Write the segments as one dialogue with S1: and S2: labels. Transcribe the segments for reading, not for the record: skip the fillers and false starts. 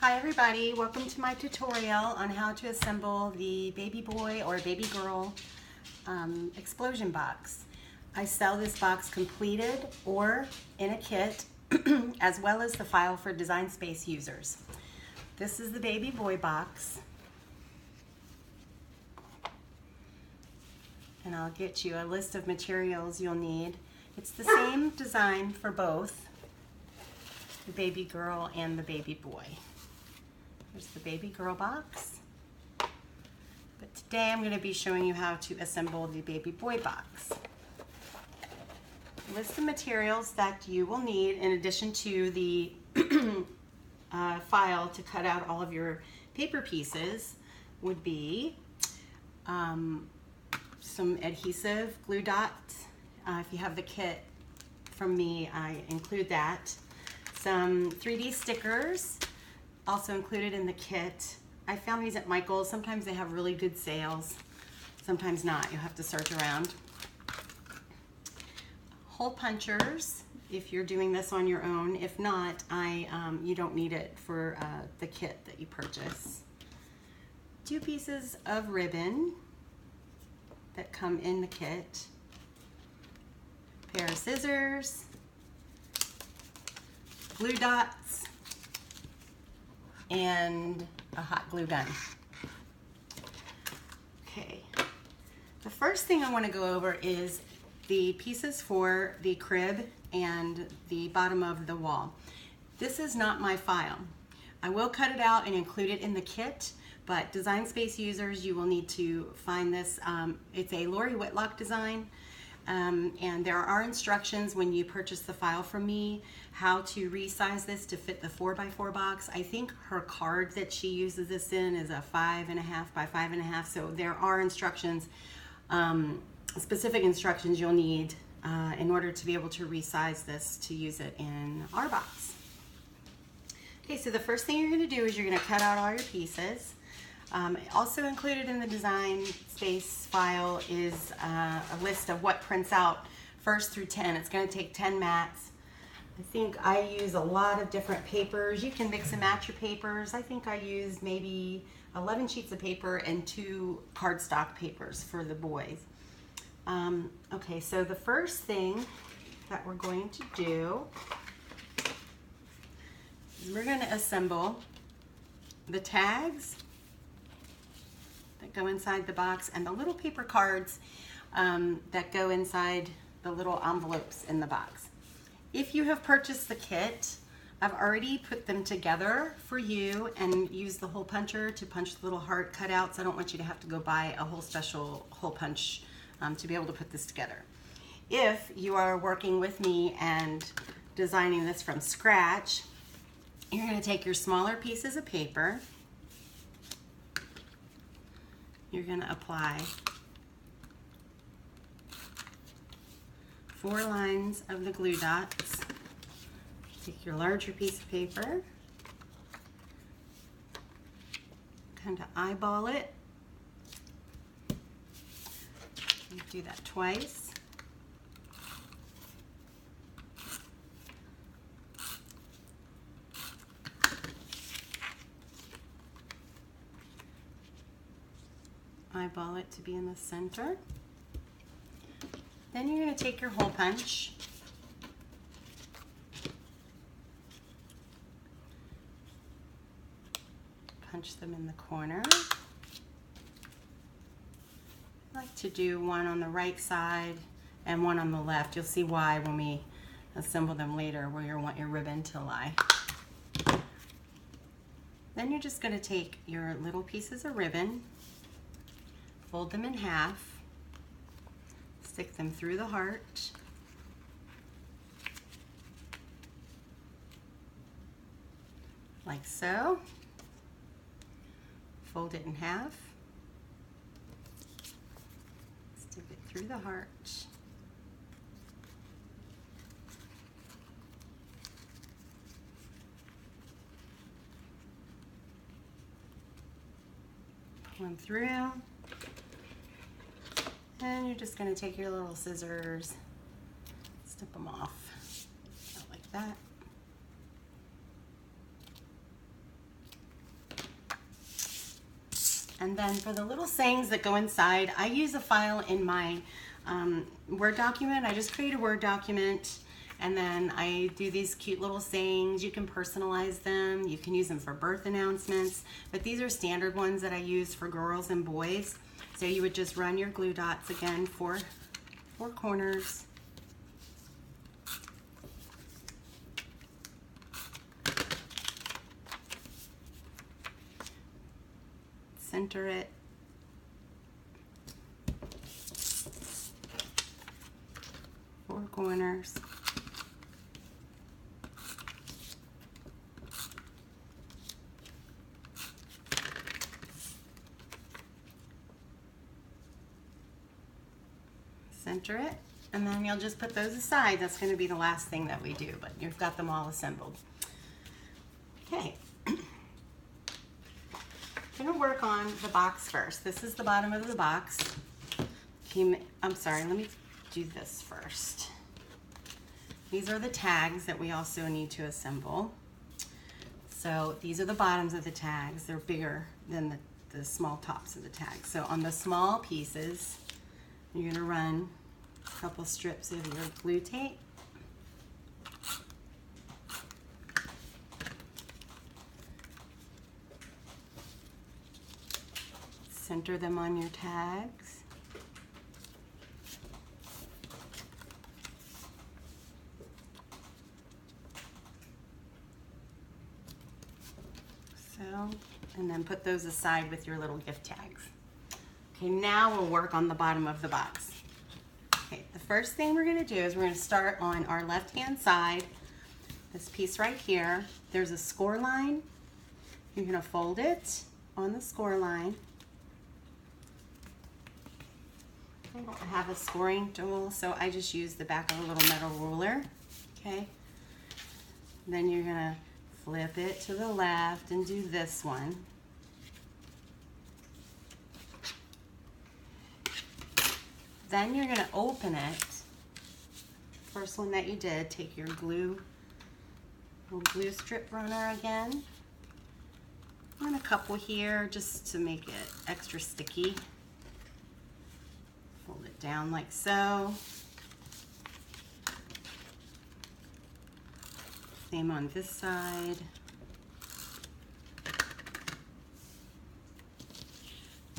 S1: Hi everybody, welcome to my tutorial on how to assemble the baby boy or baby girl explosion box. I sell this box completed or in a kit as well as the file for Design Space users. This is the baby boy box and I'll get you a list of materials you'll need. It's the same design for both the baby girl and the baby boy. Here's the baby girl box. But today I'm going to be showing you how to assemble the baby boy box. List of materials that you will need in addition to the file to cut out all of your paper pieces would be some adhesive glue dots. If you have the kit from me, I include that. Some 3D stickers, also included in the kit. I found these at Michael's. Sometimes they have really good sales, sometimes not. You'll have to search around. Hole punchers, if you're doing this on your own. If not, you don't need it for the kit that you purchase. 2 pieces of ribbon that come in the kit. Pair of scissors, glue dots, and a hot glue gun. Okay, the first thing I want to go over is the pieces for the crib and the bottom of the wall. This is not my file. I will cut it out and include it in the kit, but Design Space users, you will need to find this. It's a Lori Whitlock design. And there are instructions when you purchase the file from me how to resize this to fit the 4x4 box. I think her card that she uses this in is a 5.5 by 5.5, so there are instructions, specific instructions you'll need in order to be able to resize this to use it in our box. Okay, so the first thing you're going to do is you're going to cut out all your pieces. Also included in the Design Space file is a list of what prints out 1st through 10. It's going to take 10 mats. I think I use a lot of different papers. You can mix and match your papers. I think I used maybe 11 sheets of paper and 2 cardstock papers for the boys. Okay, so the first thing that we're going to do is we're going to assemble the tags that go inside the box and the little paper cards that go inside the little envelopes in the box. If you have purchased the kit, I've already put them together for you and used the hole puncher to punch the little heart cutouts. I don't want you to have to go buy a whole special hole punch to be able to put this together. If you are working with me and designing this from scratch, you're going to take your smaller pieces of paper. You're going to apply 4 lines of the glue dots. Take your larger piece of paper, kind of eyeball it. You do that twice. Eyeball it to be in the center. Then you're going to take your hole punch, punch them in the corner. I like to do one on the right side and one on the left. You'll see why when we assemble them later, where you want your ribbon to lie. Then you're just going to take your little pieces of ribbon, fold them in half, stick them through the heart, like so. Fold it in half, stick it through the heart. Pull them through. And you're just going to take your little scissors, snip them off, like that. And then for the little sayings that go inside, I use a file in my Word document. I just create a Word document, and then I do these cute little sayings. You can personalize them. You can use them for birth announcements, but these are standard ones that I use for girls and boys. So you would just run your glue dots again, four corners. Center it. Four corners. Center it, and then you'll just put those aside. That's going to be the last thing that we do, but you've got them all assembled. Okay. I'm going to work on the box first. This is the bottom of the box. I'm sorry, let me do this first. These are the tags that we also need to assemble. So these are the bottoms of the tags. They're bigger than the small tops of the tags. So on the small pieces, you're going to run a couple strips of your glue tape. Center them on your tags. So, and then put those aside with your little gift tags. Okay, now we'll work on the bottom of the box. Okay, the first thing we're going to do is we're going to start on our left-hand side. This piece right here, there's a score line. You're going to fold it on the score line. I don't have a scoring tool, so I just use the back of a little metal ruler. Okay. Then you're going to flip it to the left and do this one. Then you're going to open it. First one that you did, take your little glue strip runner again. And a couple here just to make it extra sticky. Fold it down like so. Same on this side.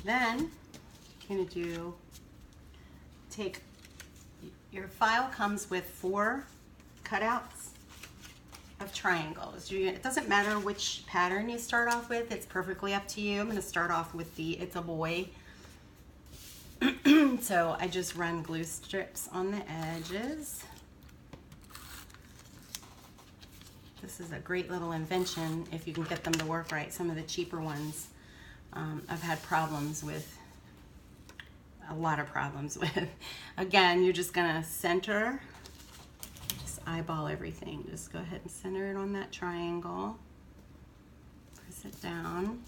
S1: Then you're going to take your file comes with 4 cutouts of triangles. It doesn't matter which pattern you start off with, it's perfectly up to you. I'm going to start off with the It's a Boy. So I just run glue strips on the edges. This is a great little invention if you can get them to work right. Some of the cheaper ones I've had problems with, a lot of problems with. Again, you're just gonna center, just eyeball everything. Just go ahead and center it on that triangle. Press it down.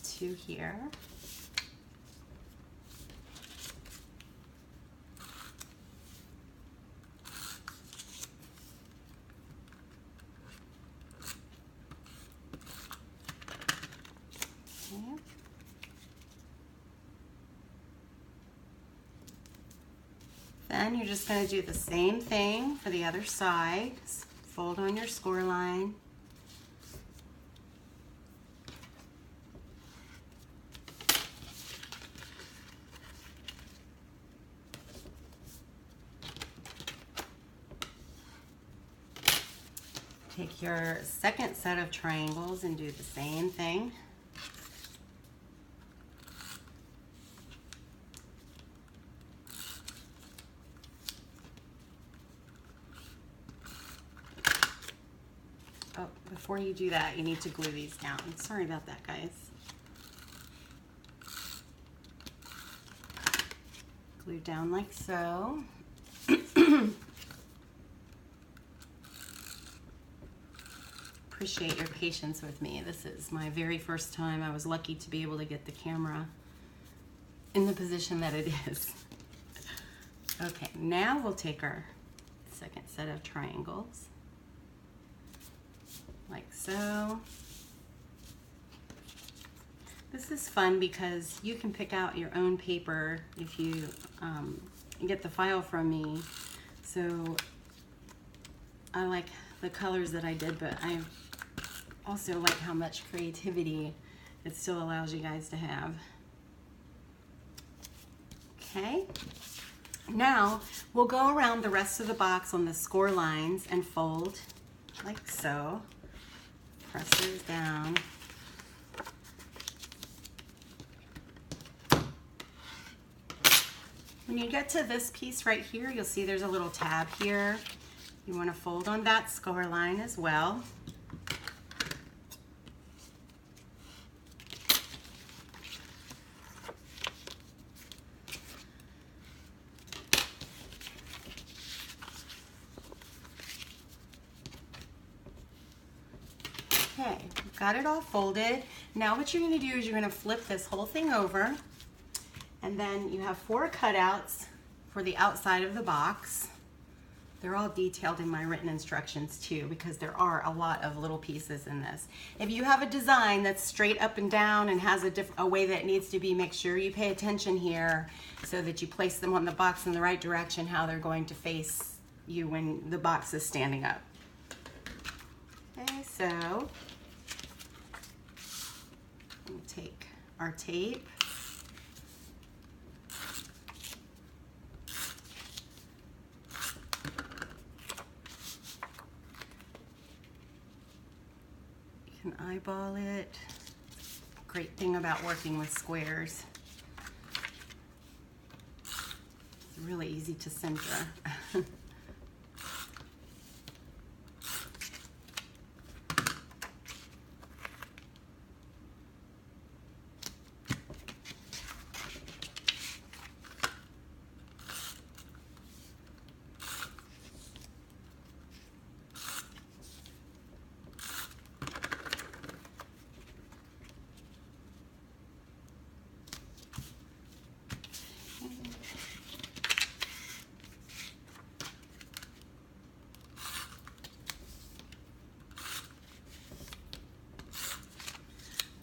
S1: 2 here. Then you're just going to do the same thing for the other side. Fold on your score line. Take your second set of triangles and do the same thing. Oh, before you do that, you need to glue these down. Sorry about that, guys. Glue down like so. Appreciate your patience with me. This is my very first time. I was lucky to be able to get the camera in the position that it is. Okay, now we'll take our second set of triangles. Like so. This is fun because you can pick out your own paper if you get the file from me. So I like the colors that I did, but I also like how much creativity it still allows you guys to have. Okay, now we'll go around the rest of the box on the score lines and fold like so. Press those down. When you get to this piece right here, you'll see there's a little tab here. You want to fold on that score line as well. Okay, you've got it all folded. Now what you're going to do is you're going to flip this whole thing over, and then you have 4 cutouts for the outside of the box. They're all detailed in my written instructions too, because there are a lot of little pieces in this. If you have a design that's straight up and down and has a way that it needs to be, make sure you pay attention here so that you place them on the box in the right direction, how they're going to face you when the box is standing up. Okay, so we'll take our tape. You can eyeball it. Great thing about working with squares. It's really easy to center.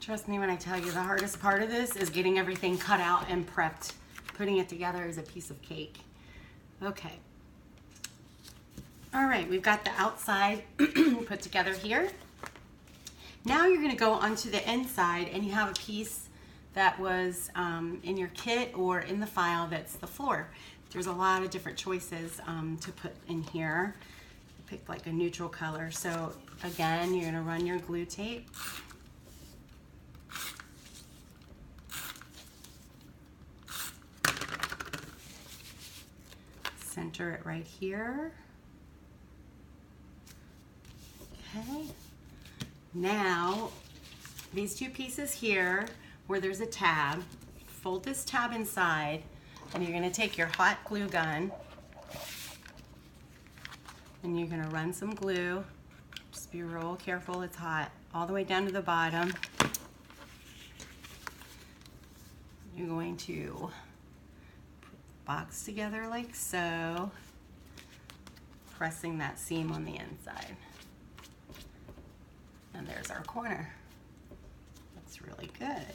S1: Trust me when I tell you, the hardest part of this is getting everything cut out and prepped. Putting it together is a piece of cake. Okay. All right, we've got the outside put together here. Now you're gonna go onto the inside, and you have a piece that was in your kit or in the file that's the floor. There's a lot of different choices to put in here. Pick like a neutral color. So again, you're gonna run your glue tape. Center it right here. Okay. Now, these 2 pieces here, where there's a tab, fold this tab inside, and you're gonna take your hot glue gun, and you're gonna run some glue. Just be real careful, it's hot, all the way down to the bottom. You're going to box together like so, pressing that seam on the inside. And there's our corner. That's really good.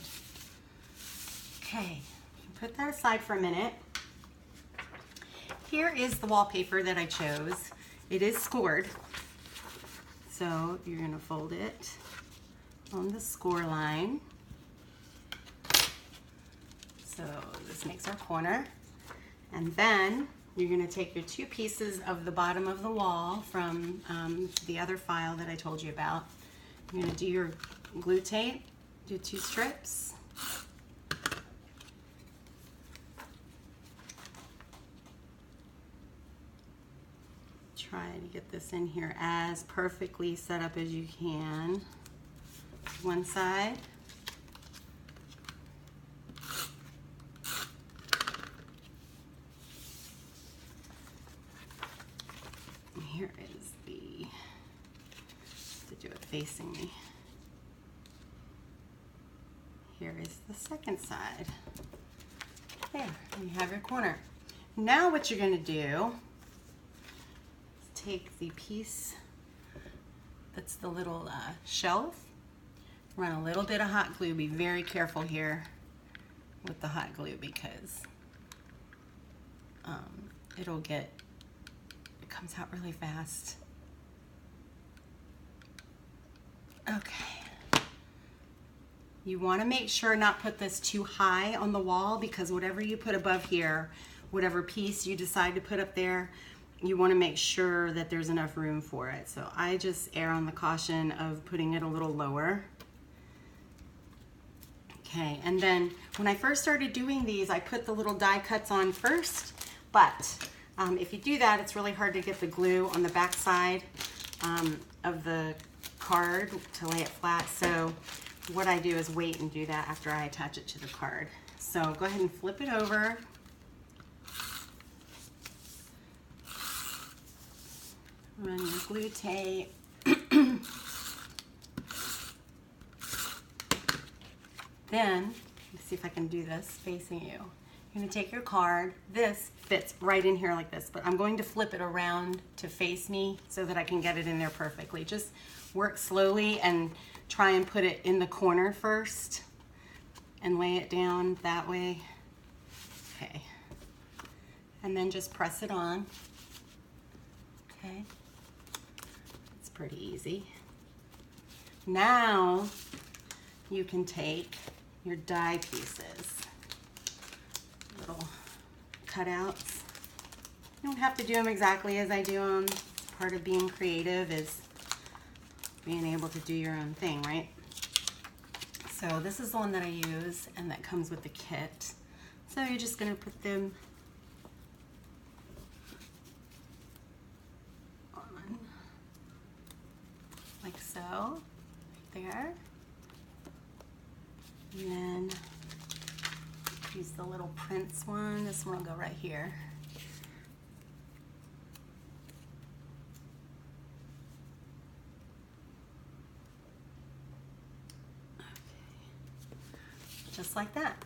S1: Okay, put that aside for a minute. Here is the wallpaper that I chose. It is scored. So you're gonna fold it on the score line. So this makes our corner. And then you're going to take your 2 pieces of the bottom of the wall from the other file that I told you about. You're going to do your glue tape, do 2 strips. Try to get this in here as perfectly set up as you can. One side. Here is to do it facing me. Here is the second side. There, and you have your corner. Now what you're gonna do is take the piece that's the little shelf, Run a little bit of hot glue. Be very careful here with the hot glue because it comes out really fast. Okay. You want to make sure not put this too high on the wall because whatever you put above here, whatever piece you decide to put up there, you want to make sure that there's enough room for it. So I just err on the caution of putting it a little lower. Okay, and then when I first started doing these, I put the little die cuts on first, but if you do that, it's really hard to get the glue on the back side of the card to lay it flat. So what I do is wait and do that after I attach it to the card. So go ahead and flip it over. Run your glue tape. Then, let's see if I can do this facing you. You're going to take your card. This fits right in here like this, but I'm going to flip it around to face me so that I can get it in there perfectly. Just work slowly and try and put it in the corner first and lay it down that way. Okay. And then just press it on. Okay. It's pretty easy. Now you can take your die pieces, little cutouts. You don't have to do them exactly as I do them. Part of being creative is being able to do your own thing, right? So this is the one that I use and that comes with the kit. So you're just gonna put them on like so, right there. And then use the little Prince one. This one will go right here. Okay. Just like that.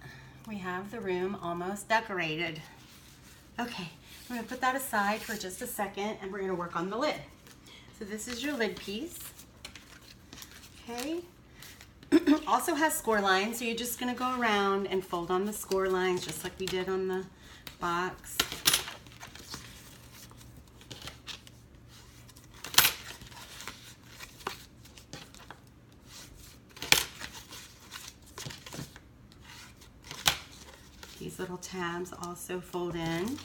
S1: We have the room almost decorated. Okay, we're gonna put that aside for just a second and we're gonna work on the lid. So this is your lid piece. Okay. Also has score lines, so you're just going to go around and fold on the score lines just like we did on the box. These little tabs also fold in.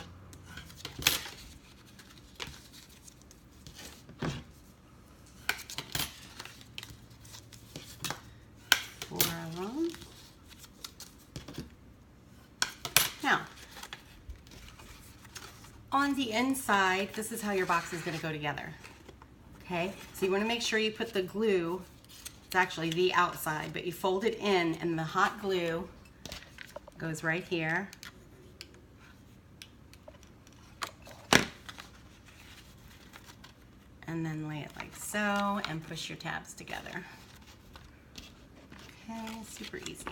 S1: Now, on the inside, this is how your box is going to go together. Okay, so you want to make sure you put the glue, it's actually the outside, but you fold it in and the hot glue goes right here. And then lay it like so and push your tabs together. Okay, super easy.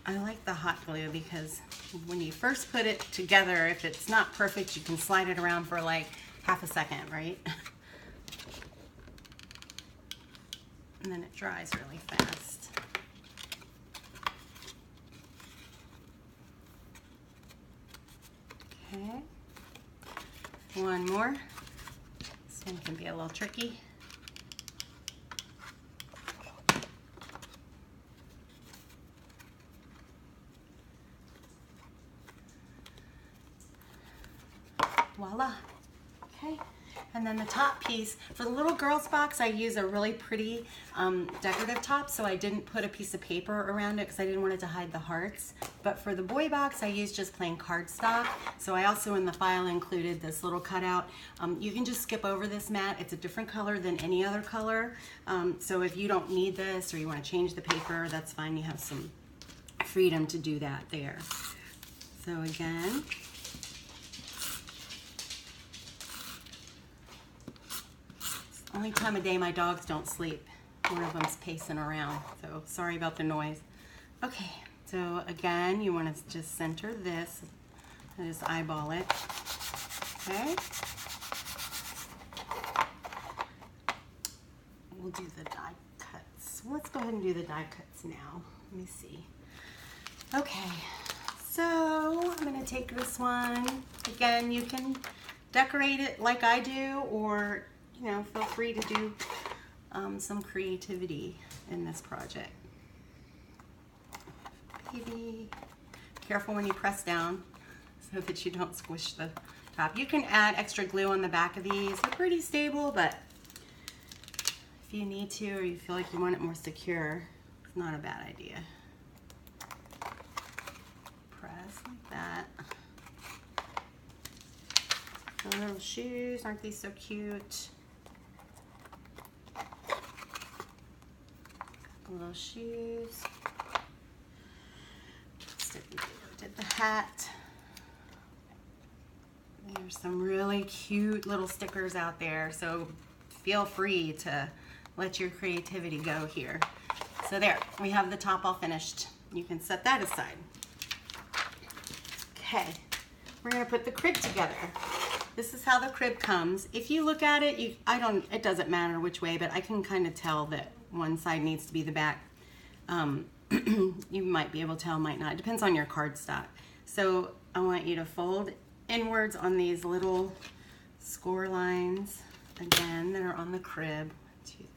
S1: I like the hot glue because when you first put it together, if it's not perfect, you can slide it around for like half a second, right? And then it dries really fast. Okay, one more. This one can be a little tricky. Voila. Okay, and then the top piece, for the little girl's box, I use a really pretty decorative top, so I didn't put a piece of paper around it because I didn't want it to hide the hearts. But for the boy box, I used just plain cardstock, so I also in the file included this little cutout. You can just skip over this mat. It's a different color than any other color, so if you don't need this or you want to change the paper, that's fine. You have some freedom to do that there. So again, only time of day my dogs don't sleep. One of them's pacing around, so sorry about the noise. Okay, So again, you want to just center this and just eyeball it. Okay. We'll do the die cuts. Let's go ahead and do the die cuts now. Let me see. Okay, so I'm gonna take this one. Again, you can decorate it like I do, or feel free to do some creativity in this project. Be careful when you press down so that you don't squish the top. You can add extra glue on the back of these. They're pretty stable, but if you need to, or you feel like you want it more secure, it's not a bad idea. Press like that. The little shoes, aren't these so cute? Little shoes. Did the hat. There's some really cute little stickers out there, so feel free to let your creativity go here. So there, we have the top all finished. You can set that aside. Okay, we're gonna put the crib together. This is how the crib comes. If you look at it, it doesn't matter which way, but I can kind of tell that one side needs to be the back. You might be able to tell, might not. It depends on your cardstock. So I want you to fold inwards on these little score lines, again, that are on the crib.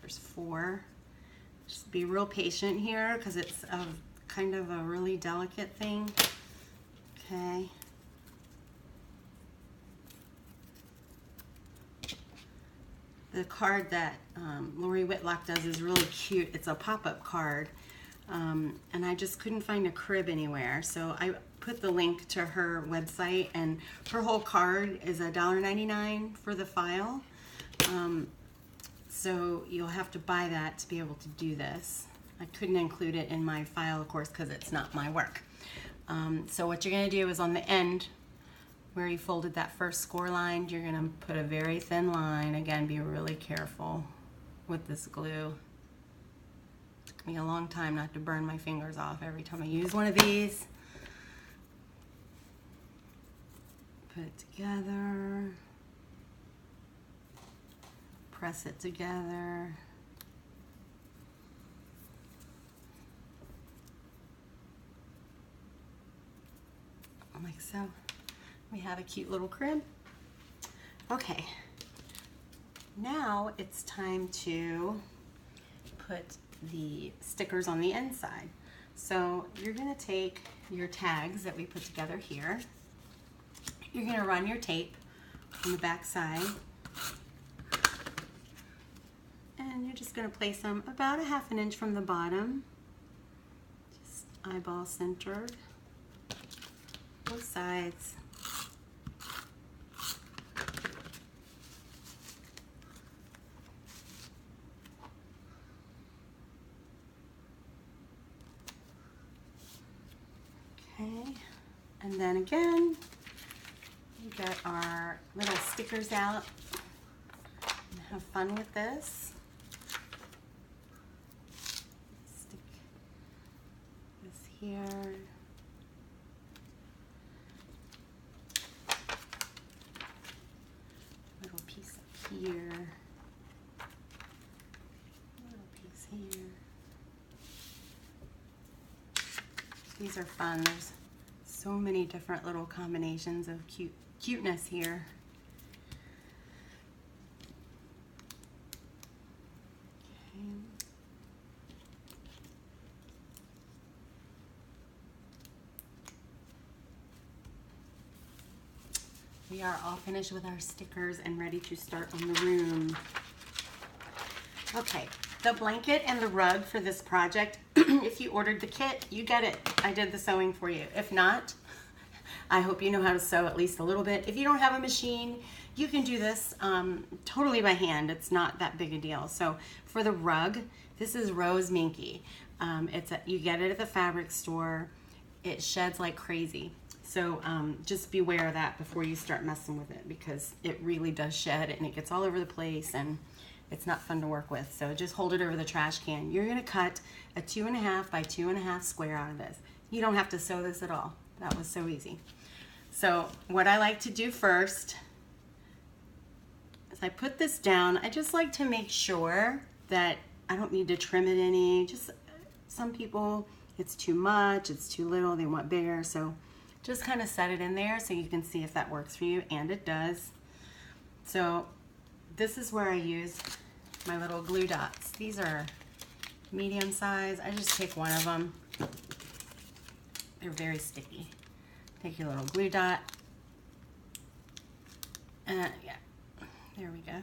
S1: There's 4. Just be real patient here because it's kind of a really delicate thing. Okay. The card that Lori Whitlock does is really cute. It's a pop-up card. And I just couldn't find a crib anywhere. So I put the link to her website, and her whole card is $1.99 for the file. So you'll have to buy that to be able to do this. I couldn't include it in my file, of course, because it's not my work. So what you're gonna do is on the end, where you folded that first score line, you're gonna put a very thin line. Again, be really careful with this glue. It took me a long time not to burn my fingers off every time I use one of these. Put it together. Press it together. Like so. We have a cute little crib. Okay, now it's time to put the stickers on the inside. So you're gonna take your tags that we put together here. You're gonna run your tape on the back side. And you're just gonna place them about a ½ inch from the bottom. Just eyeball centered. Both sides. Okay, and then again, we get our little stickers out. Have fun with this. Stick this here. Little piece up here. Little piece here. These are fun. There's so many different little combinations of cuteness here. Okay. We are all finished with our stickers and ready to start on the room. Okay, the blanket and the rug for this project, if you ordered the kit, you get it. I did the sewing for you. If not, I hope you know how to sew at least a little bit. If you don't have a machine, you can do this totally by hand. It's not that big a deal. So for the rug, this is Rose Minky. You get it at the fabric store. It sheds like crazy. So just beware of that before you start messing with it, because it really does shed and it gets all over the place and it's not fun to work with. So just hold it over the trash can. You're gonna cut a 2.5 by 2.5 square out of this. You don't have to sew this at all. That was so easy. So what I like to do first is I put this down. I just like to make sure that I don't need to trim it any. Just some people, it's too much, it's too little, they want bigger. So just kind of set it in there so you can see if that works for you, and it does. So this is where I use my little glue dots. These are medium size. I just take one of them. They're very sticky. Take your little glue dot. Yeah, there we go.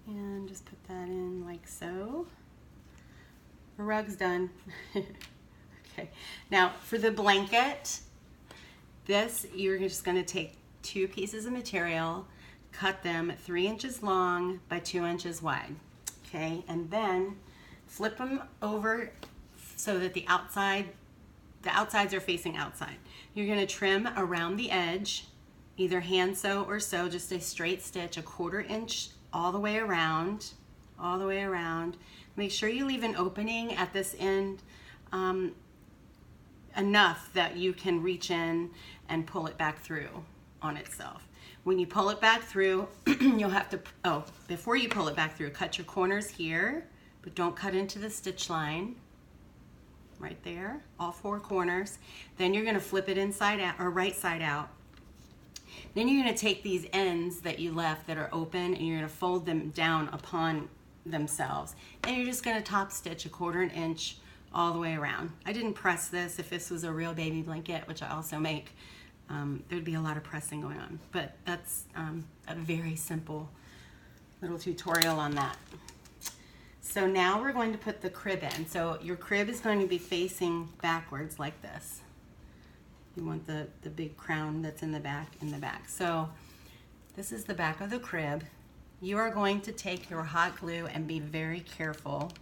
S1: And just put that in like so. The rug's done. Okay, now for the blanket, this, you're just gonna take 2 pieces of material, cut them 3 inches long by 2 inches wide. Okay, and then flip them over so that the outsides are facing outside. You're gonna trim around the edge, either hand sew or sew, just a straight stitch, a 1/4 inch all the way around, all the way around. Make sure you leave an opening at this end, enough that you can reach in and pull it back through on itself. When you pull it back through, you'll have to, before you pull it back through, cut your corners here, but don't cut into the stitch line. Right there, all 4 corners. Then you're gonna flip it inside out, or right side out. Then you're gonna take these ends that you left that are open, and you're gonna fold them down upon themselves. And you're just gonna top stitch a 1/4 inch all the way around. I didn't press this. If this was a real baby blanket, which I also make, there'd be a lot of pressing going on. But that's a very simple little tutorial on that. So now we're going to put the crib in. So your crib is going to be facing backwards like this. You want the big crown that's in the back in the back. So this is the back of the crib. You are going to take your hot glue and be very careful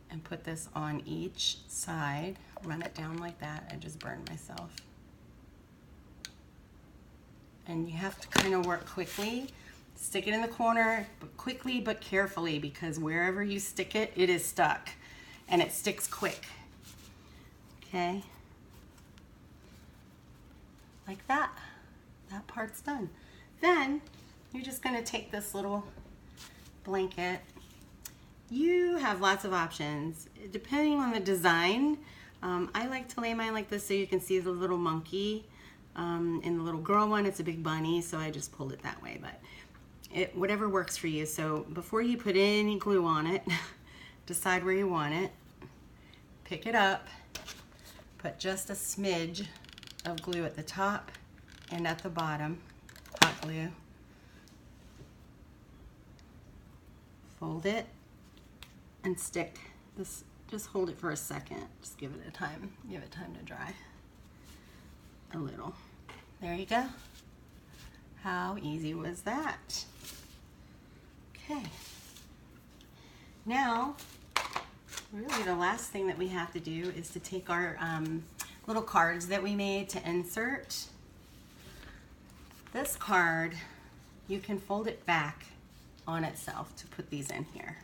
S1: and put this on each side. Run it down like that. I just burned myself. And you have to kind of work quickly. Stick it in the corner, but quickly but carefully, because wherever you stick it, it is stuck, and it sticks quick. Okay, like that. That part's done. Then you're just gonna take this little blanket. You have lots of options depending on the design. I like to lay mine like this so you can see the little monkey. In the little girl one, it's a big bunny, so I just pulled it that way, but whatever works for you. So before you put any glue on it, decide where you want it, pick it up, put just a smidge of glue at the top and at the bottom, hot glue, fold it and stick this. Just hold it for a second, just give it time to dry a little. There you go. How easy was that? Okay. Now, really the last thing that we have to do is to take our little cards that we made to insert. This card, you can fold it back on itself to put these in here.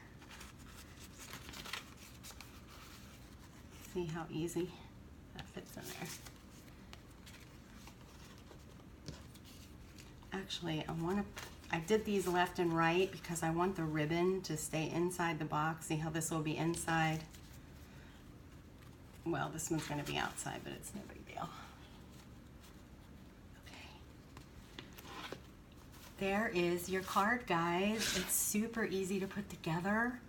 S1: See how easy that fits in there. Actually, I did these left and right because I want the ribbon to stay inside the box. See how this will be inside? Well, this one's going to be outside, but it's no big deal. Okay. There is your card, guys. It's super easy to put together.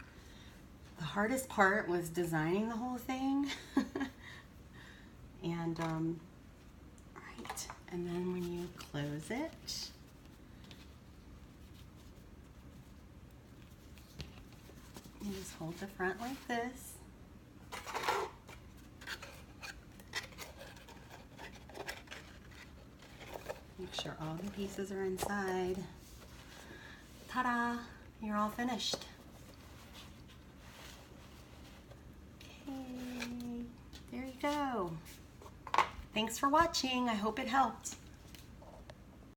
S1: The hardest part was designing the whole thing. And, right. And then when you close it, you just hold the front like this. Make sure all the pieces are inside. Ta-da! You're all finished. Okay, there you go. Thanks for watching. I hope it helped.